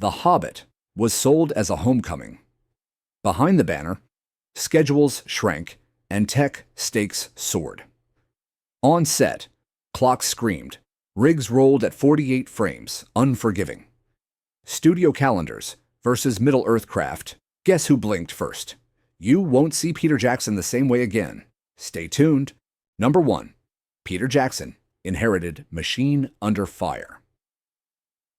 The Hobbit was sold as a homecoming. Behind the banner, schedules shrank and tech stakes soared. On set, clocks screamed, rigs rolled at 48 frames, unforgiving. Studio calendars versus Middle-earth craft. Guess who blinked first? You won't see Peter Jackson the same way again. Stay tuned. Number 1. Peter Jackson inherited Machine Under Fire.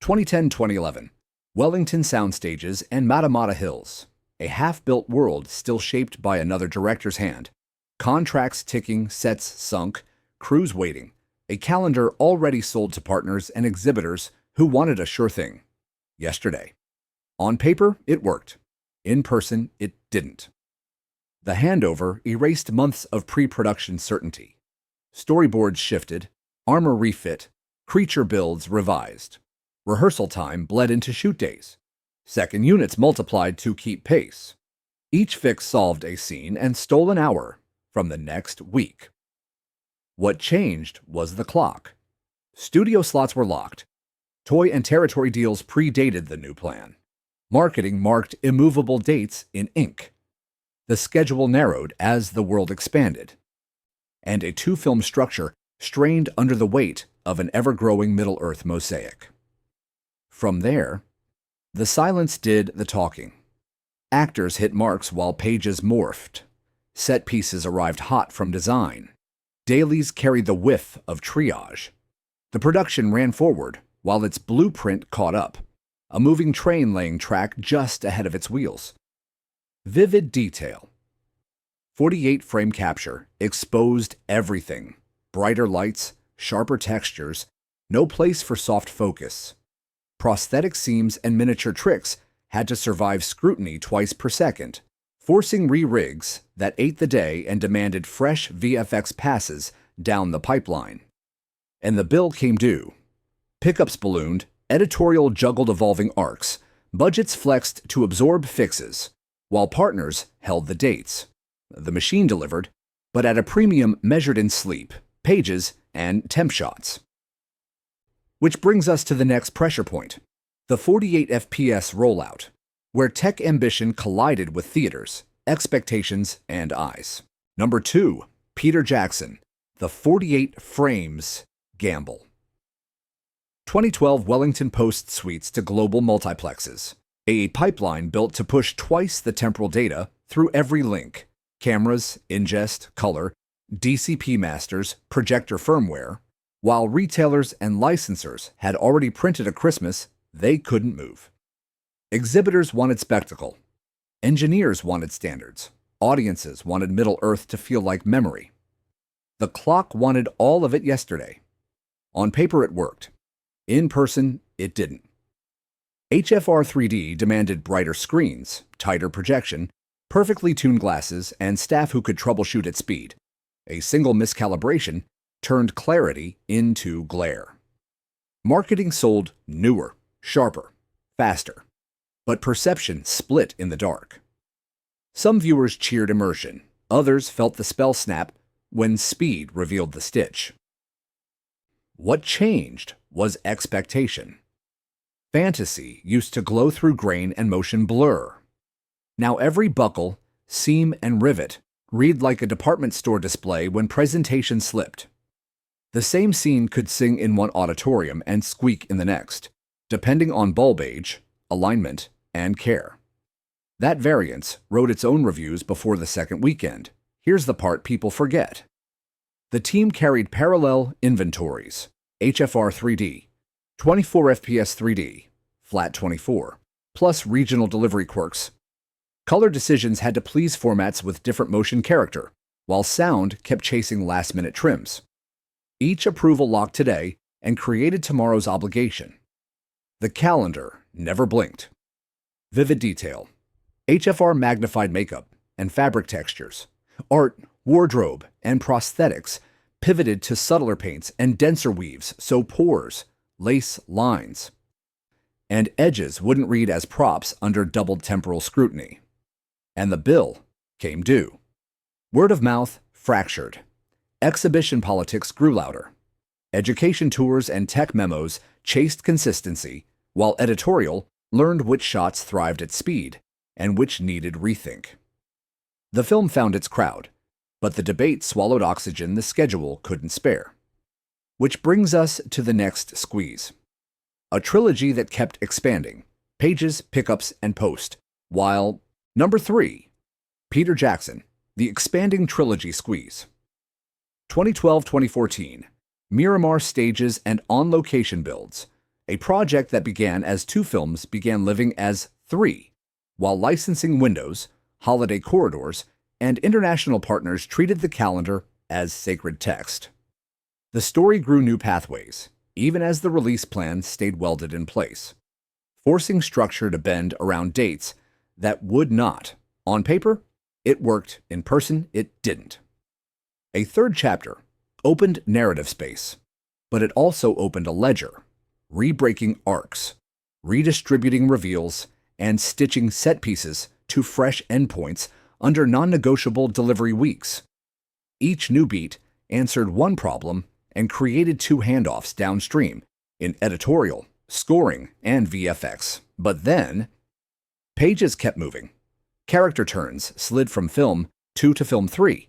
2010-2011. Wellington Soundstages and Matamata Hills. A half-built world still shaped by another director's hand. Contracts ticking, sets sunk, crews waiting. A calendar already sold to partners and exhibitors who wanted a sure thing. Yesterday. On paper, it worked. In person, it didn't. The handover erased months of pre-production certainty. Storyboards shifted, armor refit, creature builds revised. Rehearsal time bled into shoot days. Second units multiplied to keep pace. Each fix solved a scene and stole an hour from the next week. What changed was the clock. Studio slots were locked. Toy and territory deals predated the new plan. Marketing marked immovable dates in ink. The schedule narrowed as the world expanded. And a two-film structure strained under the weight of an ever-growing Middle-earth mosaic. From there, the silence did the talking. Actors hit marks while pages morphed. Set pieces arrived hot from design. Dailies carried the whiff of triage. The production ran forward while its blueprint caught up, a moving train laying track just ahead of its wheels. Vivid detail. 48-frame capture exposed everything. Brighter lights, sharper textures, no place for soft focus. Prosthetic seams and miniature tricks had to survive scrutiny twice per second, forcing re-rigs that ate the day and demanded fresh VFX passes down the pipeline. And the bill came due. Pickups ballooned, editorial juggled evolving arcs, budgets flexed to absorb fixes, while partners held the dates. The machine delivered, but at a premium measured in sleep, pages, and temp shots. Which brings us to the next pressure point, the 48 FPS rollout, where tech ambition collided with theaters, expectations, and eyes. Number 2, Peter Jackson, the 48 frames gamble. 2012 Wellington Post suites to global multiplexes, a pipeline built to push twice the temporal data through every link, cameras, ingest, color, DCP masters, projector firmware, while retailers and licensors had already printed a Christmas they couldn't move. Exhibitors wanted spectacle. Engineers wanted standards. Audiences wanted Middle-earth to feel like memory. The clock wanted all of it yesterday. On paper it worked. In person, it didn't. HFR 3D demanded brighter screens, tighter projection, perfectly tuned glasses, and staff who could troubleshoot at speed. A single miscalibration turned clarity into glare. Marketing sold newer, sharper, faster, but perception split in the dark. Some viewers cheered immersion, others felt the spell snap when speed revealed the stitch. What changed was expectation. Fantasy used to glow through grain and motion blur. Now every buckle, seam, and rivet read like a department store display when presentation slipped. The same scene could sing in one auditorium and squeak in the next, depending on bulb age, alignment, and care. That variance wrote its own reviews before the second weekend. Here's the part people forget. The team carried parallel inventories, HFR 3D, 24 FPS 3D, flat 24, plus regional delivery quirks. Color decisions had to please formats with different motion character, while sound kept chasing last-minute trims. Each approval locked today and created tomorrow's obligation. The calendar never blinked. Vivid detail, HFR magnified makeup and fabric textures, art, wardrobe, and prosthetics pivoted to subtler paints and denser weaves so pores, lace lines, and edges wouldn't read as props under doubled temporal scrutiny. And the bill came due. Word of mouth fractured. Exhibition politics grew louder. Education tours and tech memos chased consistency, while editorial learned which shots thrived at speed and which needed rethink. The film found its crowd, but the debate swallowed oxygen the schedule couldn't spare. Which brings us to the next squeeze. A trilogy that kept expanding, pages, pickups, and post, while number 3, Peter Jackson, the expanding trilogy squeeze. 2012-2014, Miramar stages and on-location builds, a project that began as 2 films began living as 3, while licensing windows, holiday corridors, and international partners treated the calendar as sacred text. The story grew new pathways, even as the release plan stayed welded in place, forcing structure to bend around dates that would not. On paper, it worked. In person, it didn't. A third chapter opened narrative space, but it also opened a ledger, re-breaking arcs, redistributing reveals, and stitching set pieces to fresh endpoints under non-negotiable delivery weeks. Each new beat answered one problem and created 2 handoffs downstream in editorial, scoring, and VFX. But then, pages kept moving. Character turns slid from film 2 to film 3.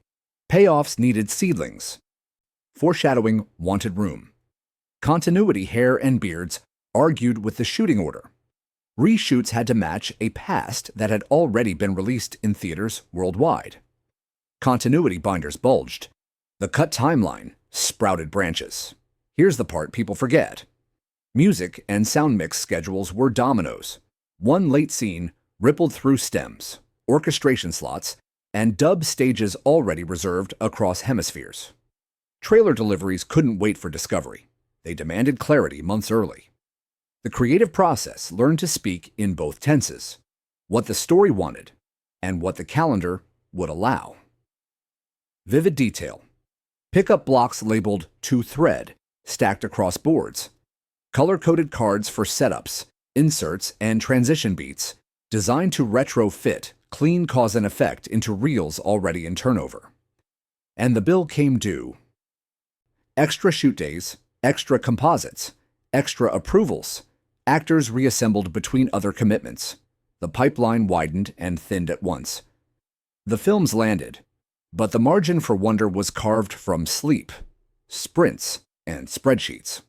Payoffs needed seedlings. Foreshadowing wanted room. Continuity hair and beards argued with the shooting order. Reshoots had to match a past that had already been released in theaters worldwide. Continuity binders bulged. The cut timeline sprouted branches. Here's the part people forget. Music and sound mix schedules were dominoes. One late scene rippled through stems, orchestration slots, and dub stages already reserved across hemispheres. Trailer deliveries couldn't wait for discovery. They demanded clarity months early. The creative process learned to speak in both tenses, what the story wanted and what the calendar would allow. Vivid detail. Pickup blocks labeled to thread, stacked across boards. Color-coded cards for setups, inserts, and transition beats, designed to retrofit clean cause and effect into reels already in turnover. And the bill came due. Extra shoot days, extra composites, extra approvals. Actors reassembled between other commitments. The pipeline widened and thinned at once. The films landed, but the margin for wonder was carved from sleep, sprints, and spreadsheets.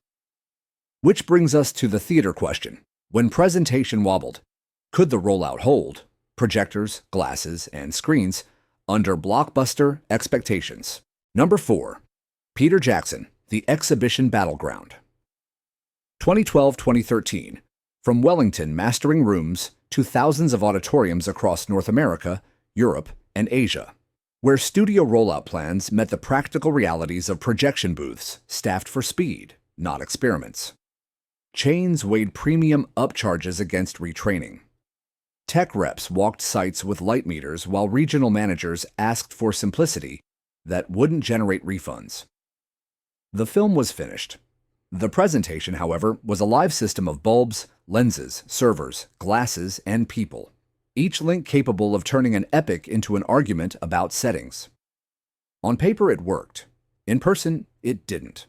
Which brings us to the theater question. When presentation wobbled, could the rollout hold? Projectors, glasses, and screens under blockbuster expectations. Number 4. Peter Jackson, the exhibition battleground. 2012-2013, from Wellington mastering rooms to thousands of auditoriums across North America, Europe, and Asia, where studio rollout plans met the practical realities of projection booths staffed for speed, not experiments. Chains weighed premium upcharges against retraining. Tech reps walked sites with light meters while regional managers asked for simplicity that wouldn't generate refunds. The film was finished. The presentation, however, was a live system of bulbs, lenses, servers, glasses, and people, each link capable of turning an epic into an argument about settings. On paper, it worked. In person, it didn't.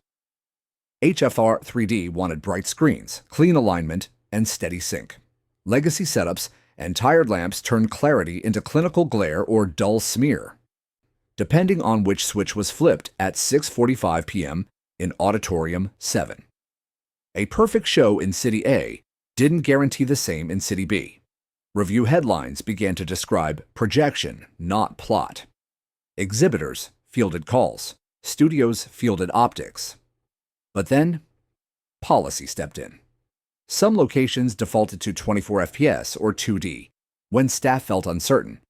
HFR 3D wanted bright screens, clean alignment, and steady sync. Legacy setups and tired lamps turned clarity into clinical glare or dull smear, depending on which switch was flipped at 6:45 p.m. in Auditorium 7. A perfect show in City A didn't guarantee the same in City B. Review headlines began to describe projection, not plot. Exhibitors fielded calls. Studios fielded optics. But then, policy stepped in. Some locations defaulted to 24 FPS or 2D when staff felt uncertain.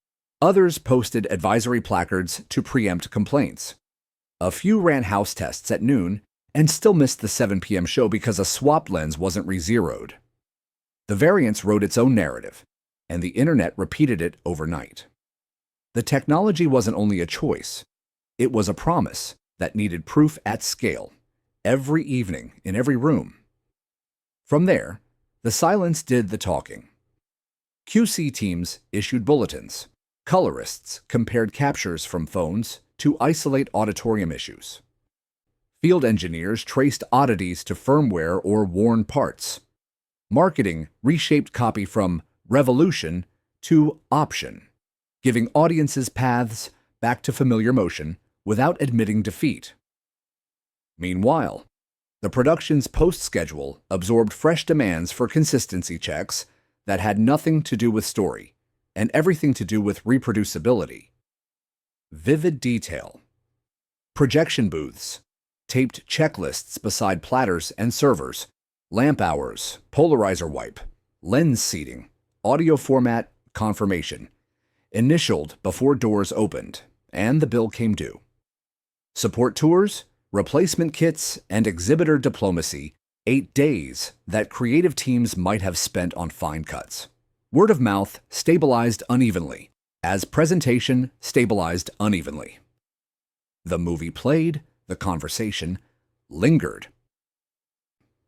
Others posted advisory placards to preempt complaints. A few ran house tests at noon and still missed the 7 p.m. show because a swapped lens wasn't re-zeroed. The variance wrote its own narrative, and the internet repeated it overnight. The technology wasn't only a choice, it was a promise that needed proof at scale, every evening, in every room. From there, the silence did the talking. QC teams issued bulletins. Colorists compared captures from phones to isolate auditorium issues. Field engineers traced oddities to firmware or worn parts. Marketing reshaped copy from revolution to option, giving audiences paths back to familiar motion without admitting defeat. Meanwhile, the production's post-schedule absorbed fresh demands for consistency checks that had nothing to do with story and everything to do with reproducibility. Vivid detail. Projection booths, taped checklists beside platters and servers, lamp hours, polarizer wipe, lens seating, audio format confirmation, initialed before doors opened, and the bill came due. Support tours, replacement kits, and exhibitor diplomacy, 8 days that creative teams might have spent on fine cuts. Word of mouth stabilized unevenly, as presentation stabilized unevenly. The movie played, the conversation lingered.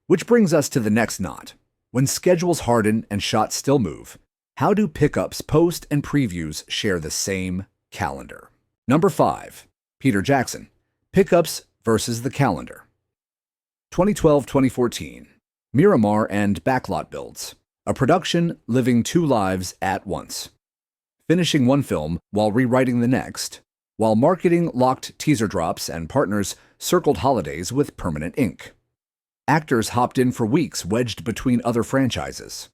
Which brings us to the next knot. When schedules harden and shots still move, how do pickups, post, and previews share the same calendar? Number 5. Peter Jackson. Pickups versus the calendar. 2012-2014. Miramar and Backlot Builds. A production living 2 lives at once. Finishing one film while rewriting the next, while marketing locked teaser drops and partners circled holidays with permanent ink. Actors hopped in for weeks wedged between other franchises.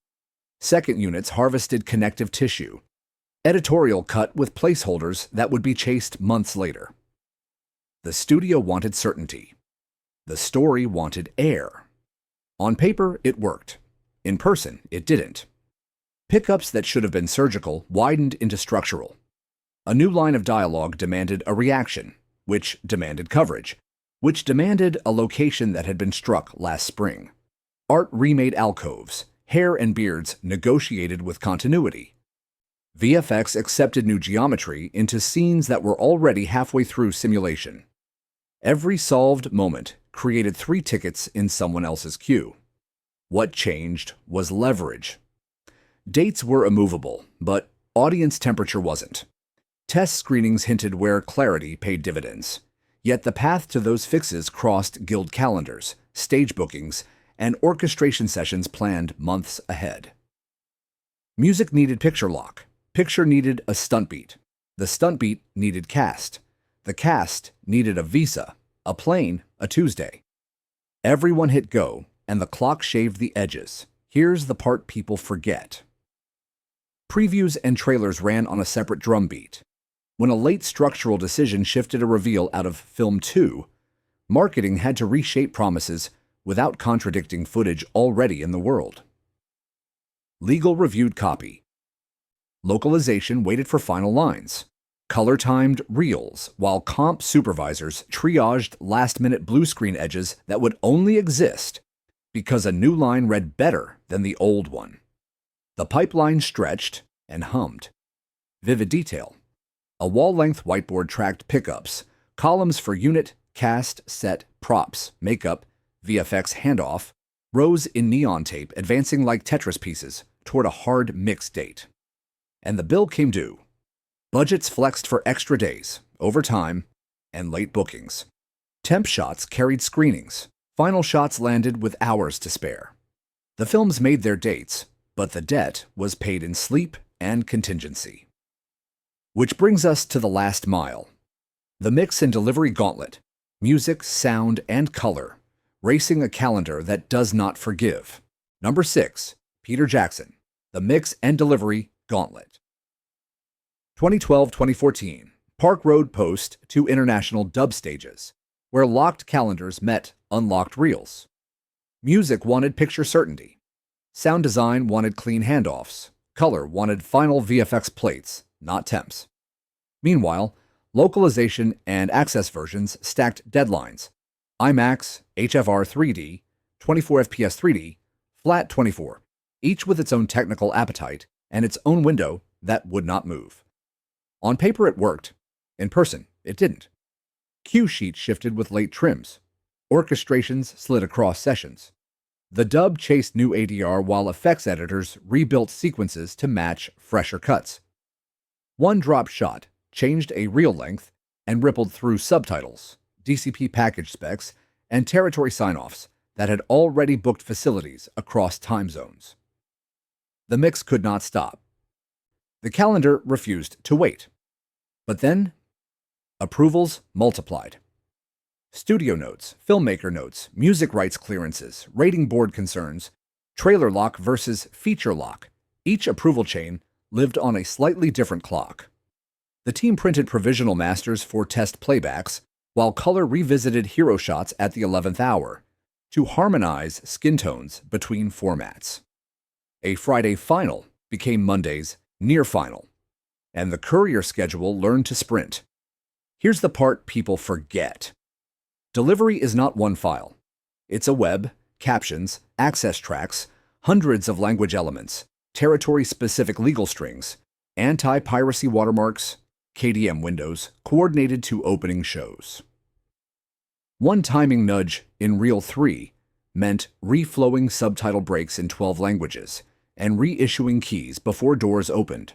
Second units harvested connective tissue. Editorial cut with placeholders that would be chased months later. The studio wanted certainty. The story wanted air. On paper, it worked. In person, it didn't. Pickups that should have been surgical widened into structural. A new line of dialogue demanded a reaction, which demanded coverage, which demanded a location that had been struck last spring. Art remade alcoves, hair and beards negotiated with continuity. VFX accepted new geometry into scenes that were already halfway through simulation. Every solved moment created 3 tickets in someone else's queue. What changed was leverage. Dates were immovable, but audience temperature wasn't. Test screenings hinted where clarity paid dividends. Yet the path to those fixes crossed guild calendars, stage bookings, and orchestration sessions planned months ahead. Music needed picture lock. Picture needed a stunt beat. The stunt beat needed cast. The cast needed a visa, a plane, a Tuesday. Everyone hit go, and the clock shaved the edges. Here's the part people forget. Previews and trailers ran on a separate drum beat. When a late structural decision shifted a reveal out of film 2, marketing had to reshape promises without contradicting footage already in the world. Legal reviewed copy. Localization waited for final lines. Color-timed reels, while comp supervisors triaged last-minute blue screen edges that would only exist because a new line read better than the old one. The pipeline stretched and hummed. Vivid detail. A wall-length whiteboard tracked pickups, columns for unit, cast, set, props, makeup, VFX handoff, rows in neon tape advancing like Tetris pieces toward a hard mix date. And the bill came due. Budgets flexed for extra days, overtime, and late bookings. Temp shots carried screenings. Final shots landed with hours to spare. The films made their dates, but the debt was paid in sleep and contingency. Which brings us to the last mile. The mix and delivery gauntlet. Music, sound, and color. Racing a calendar that does not forgive. Number 6. Peter Jackson. The mix and delivery gauntlet. 2012-2014. Park Road Post to international dub stages, where locked calendars met unlocked reels. Music wanted picture certainty. Sound design wanted clean handoffs. Color wanted final VFX plates, not temps. Meanwhile, localization and access versions stacked deadlines. IMAX, HFR 3D, 24 FPS 3D, Flat 24, each with its own technical appetite and its own window that would not move. On paper it worked. In person, it didn't. Cue sheets shifted with late trims. Orchestrations slid across sessions. The dub chased new ADR while effects editors rebuilt sequences to match fresher cuts. One drop shot changed a reel length and rippled through subtitles, DCP package specs, and territory sign-offs that had already booked facilities across time zones. The mix could not stop. The calendar refused to wait. But then, approvals multiplied. Studio notes, filmmaker notes, music rights clearances, rating board concerns, trailer lock versus feature lock. Each approval chain lived on a slightly different clock. The team printed provisional masters for test playbacks, while color revisited hero shots at the 11th hour to harmonize skin tones between formats. A Friday final became Monday's near final, and the courier schedule learned to sprint. Here's the part people forget. Delivery is not one file. It's a web, captions, access tracks, hundreds of language elements, territory-specific legal strings, anti-piracy watermarks, KDM windows, coordinated to opening shows. One timing nudge in Reel 3 meant reflowing subtitle breaks in 12 languages and reissuing keys before doors opened.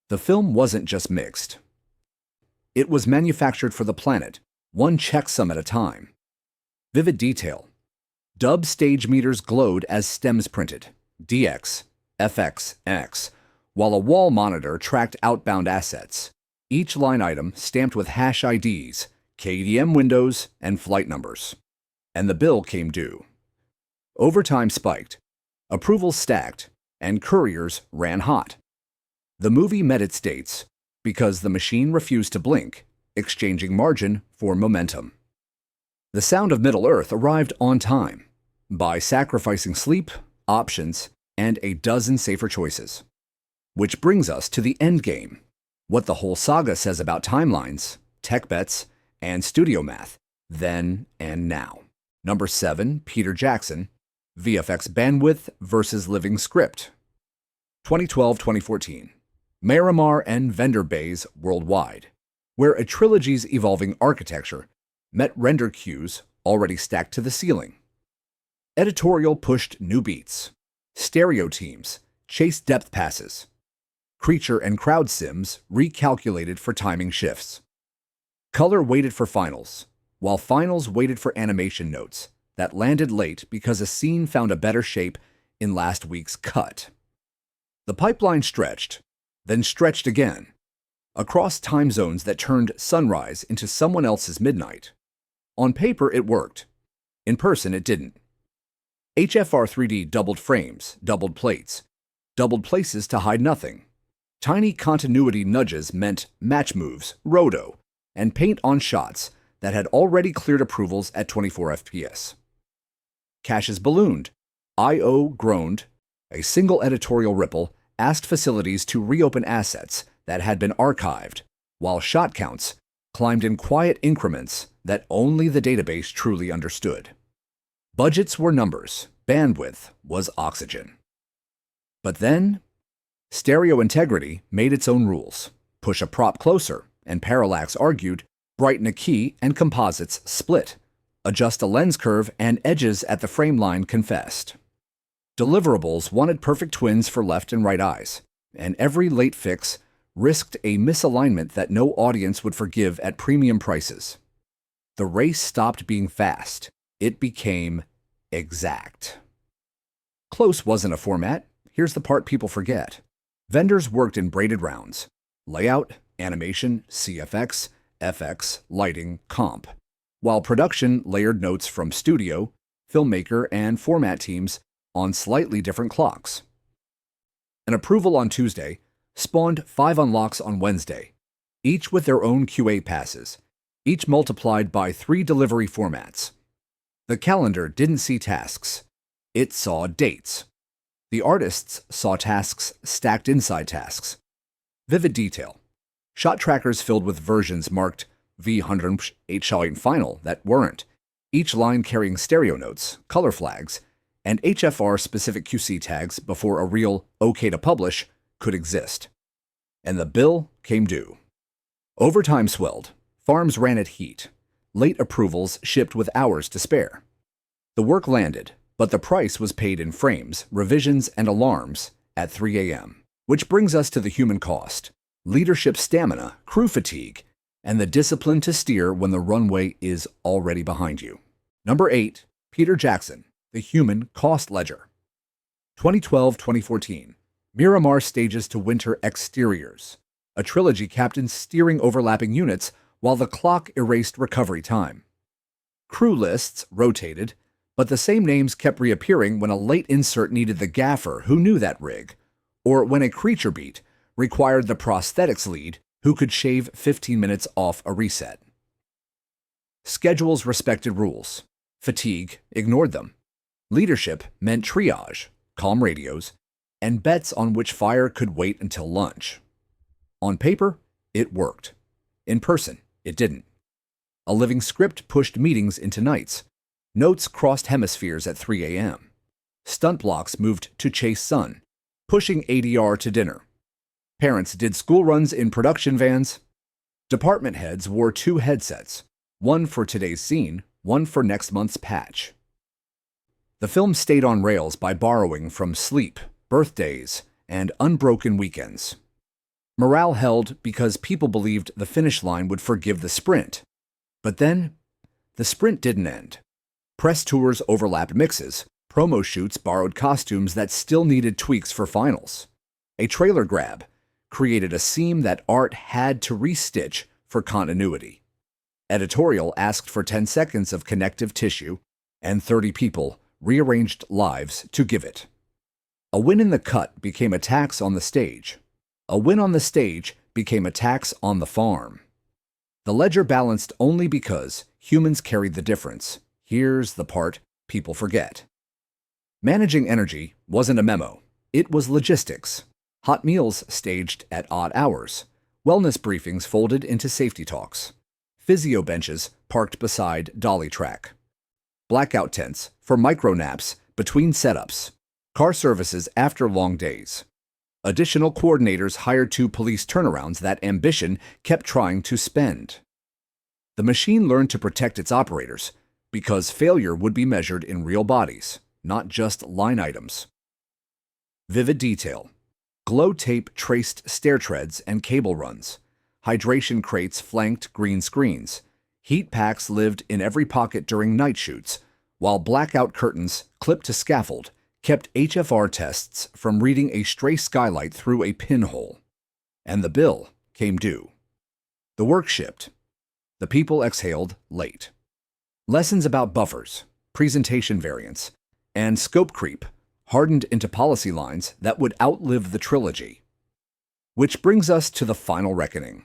The film wasn't just mixed. It was manufactured for the planet, one checksum at a time. Vivid detail. Dub stage meters glowed as stems printed, DX, FX, X, while a wall monitor tracked outbound assets, each line item stamped with hash IDs, KDM windows, and flight numbers. And the bill came due. Overtime spiked, approvals stacked, and couriers ran hot. The movie met its dates because the machine refused to blink, exchanging margin for momentum. The Sound of Middle-earth arrived on time by sacrificing sleep, options, and a dozen safer choices. Which brings us to the endgame, what the whole saga says about timelines, tech bets, and studio math, then and now. Number 7, Peter Jackson, VFX bandwidth versus living script. 2012-2014. Miramar and vendor bays worldwide, where a trilogy's evolving architecture met render queues already stacked to the ceiling. Editorial pushed new beats. Stereo teams chased depth passes. Creature and crowd sims recalculated for timing shifts. Color waited for finals, while finals waited for animation notes that landed late because a scene found a better shape in last week's cut. The pipeline stretched, then stretched again, across time zones that turned sunrise into someone else's midnight. On paper, it worked. In person, it didn't. HFR 3D doubled frames, doubled plates, doubled places to hide nothing. Tiny continuity nudges meant match moves, roto, and paint on shots that had already cleared approvals at 24 FPS. Caches ballooned. I/O groaned. A single editorial ripple asked facilities to reopen assets that had been archived, while shot counts climbed in quiet increments that only the database truly understood. Budgets were numbers, bandwidth was oxygen. But then, stereo integrity made its own rules. Push a prop closer, and parallax argued, brighten a key and composites split. Adjust a lens curve and edges at the frame line confessed. Deliverables wanted perfect twins for left and right eyes, and every late fix risked a misalignment that no audience would forgive at premium prices. The race stopped being fast. It became exact. Close wasn't a format. Here's the part people forget. Vendors worked in braided rounds. Layout, animation, CFX, FX, lighting, comp. While production layered notes from studio, filmmaker, and format teams on slightly different clocks. An approval on Tuesday spawned 5 unlocks on Wednesday, each with their own QA passes, each multiplied by 3 delivery formats. The calendar didn't see tasks. It saw dates. The artists saw tasks stacked inside tasks. Vivid detail. Shot trackers filled with versions marked V108 final that weren't, each line carrying stereo notes, color flags, and HFR-specific QC tags before a real OK to publish could exist. And the bill came due. Overtime swelled. Farms ran at heat. Late approvals shipped with hours to spare. The work landed, but the price was paid in frames, revisions, and alarms at 3 a.m., which brings us to the human cost, leadership stamina, crew fatigue, and the discipline to steer when the runway is already behind you. Number 8, Peter Jackson, the human cost ledger. 2012-2014, Miramar stages to winter exteriors, a trilogy captain steering overlapping units while the clock erased recovery time. Crew lists rotated, but the same names kept reappearing when a late insert needed the gaffer who knew that rig, or when a creature beat required the prosthetics lead who could shave 15 minutes off a reset. Schedules respected rules. Fatigue ignored them. Leadership meant triage, calm radios, and bets on which fire could wait until lunch. On paper, it worked. In person, it didn't. A living script pushed meetings into nights. Notes crossed hemispheres at 3 a.m. Stunt blocks moved to chase sun, pushing ADR to dinner. Parents did school runs in production vans. Department heads wore 2 headsets, one for today's scene, one for next month's patch. The film stayed on rails by borrowing from sleep, birthdays, and unbroken weekends. Morale held because people believed the finish line would forgive the sprint. But then, the sprint didn't end. Press tours overlapped mixes. Promo shoots borrowed costumes that still needed tweaks for finals. A trailer grab created a seam that art had to restitch for continuity. Editorial asked for 10 seconds of connective tissue, and 30 people rearranged lives to give it. A win in the cut became a tax on the stage. A win on the stage became a tax on the farm. The ledger balanced only because humans carried the difference. Here's the part people forget. Managing energy wasn't a memo. It was logistics. Hot meals staged at odd hours. Wellness briefings folded into safety talks. Physio benches parked beside dolly track. Blackout tents for micro naps between setups. Car services after long days. Additional coordinators hired to police turnarounds that ambition kept trying to spend. The machine learned to protect its operators because failure would be measured in real bodies, not just line items. Vivid detail. Glow tape traced stair treads and cable runs. Hydration crates flanked green screens. Heat packs lived in every pocket during night shoots, while blackout curtains clipped to scaffold kept HFR tests from reading a stray skylight through a pinhole. And the bill came due. The work shipped. The people exhaled late. Lessons about buffers, presentation variants, and scope creep hardened into policy lines that would outlive the trilogy. Which brings us to the final reckoning.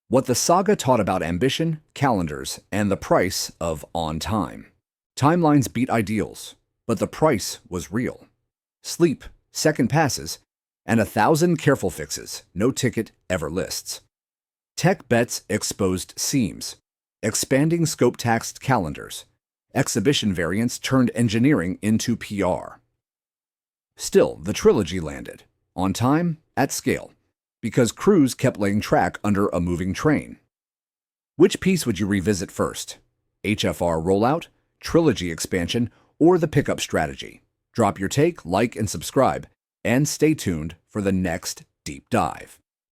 What the saga taught about ambition, calendars, and the price of on time. Timelines beat ideals, but the price was real. Sleep, second passes, and 1,000 careful fixes no ticket ever lists. Tech bets exposed seams. Expanding scope taxed calendars. Exhibition variants turned engineering into PR. Still, the trilogy landed. On time, at scale. Because crews kept laying track under a moving train. Which piece would you revisit first? HFR rollout, trilogy expansion, or the pickup strategy? Drop your take, like, and subscribe, and stay tuned for the next deep dive.